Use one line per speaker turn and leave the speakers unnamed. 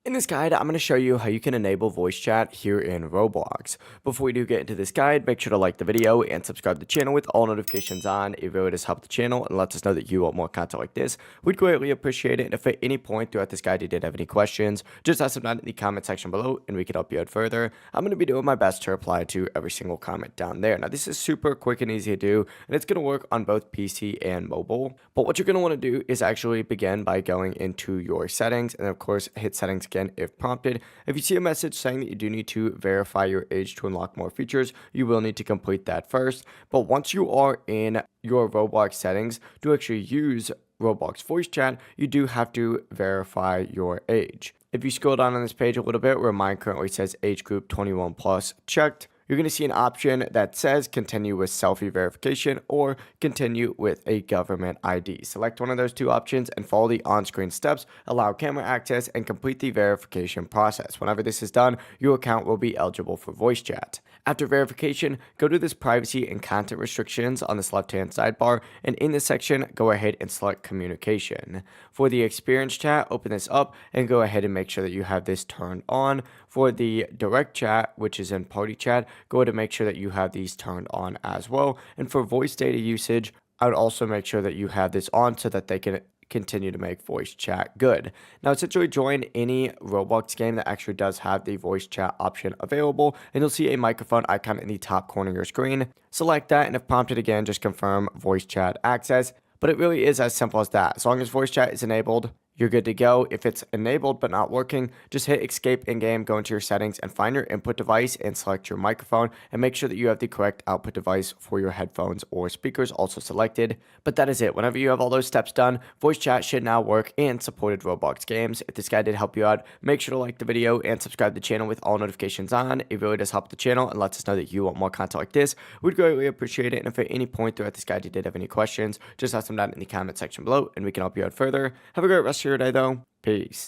In this guide, I'm going to show you how you can enable voice chat here in Roblox. Before we do get into this guide, make sure to like the video and subscribe to the channel with all notifications on. It really does help the channel and lets us know that you want more content like this. We'd greatly appreciate it. And if at any point throughout this guide you did have any questions, just ask them down in the comment section below and we can help you out further. I'm going to be doing my best to reply to every single comment down there. Now, this is super quick and easy to do, and it's going to work on both PC and mobile. But what you're going to want to do is actually begin by going into your settings and, of course, hit settings again if prompted. If you see a message saying that you do need to verify your age to unlock more features, you will need to complete that first. But once you are in your Roblox settings to actually use Roblox voice chat, you do have to verify your age. If you scroll down on this page a little bit where mine currently says age group 21 plus checked, you're going to see an option that says continue with selfie verification or continue with a government ID. Select one of those two options and follow the on-screen steps, allow camera access, and complete the verification process. Whenever this is done, your account will be eligible for voice chat. After verification, go to this privacy and content restrictions on this left-hand sidebar, and in this section, go ahead and select communication. For the experience chat, open this up and go ahead and make sure that you have this turned on. For the direct chat, which is in party chat, go ahead and make sure that you have these turned on as well. And for voice data usage, I would also make sure that you have this on so that they can continue to make voice chat good. Now, essentially join any Roblox game that actually does have the voice chat option available, and you'll see a microphone icon in the top corner of your screen. Select that, and if prompted again, just confirm voice chat access. But it really is as simple as that. As long as voice chat is enabled, you're good to go. If it's enabled but not working, just hit escape in-game, go into your settings, and find your input device and select your microphone, and make sure that you have the correct output device for your headphones or speakers also selected. But that is it. Whenever you have all those steps done, voice chat should now work in supported Roblox games. If this guide did help you out, make sure to like the video and subscribe to the channel with all notifications on. It really does help the channel and lets us know that you want more content like this. We'd greatly appreciate it. And if at any point throughout this guide you did have any questions, just ask them down in the comment section below and we can help you out further. Have a great rest of your day though. Peace.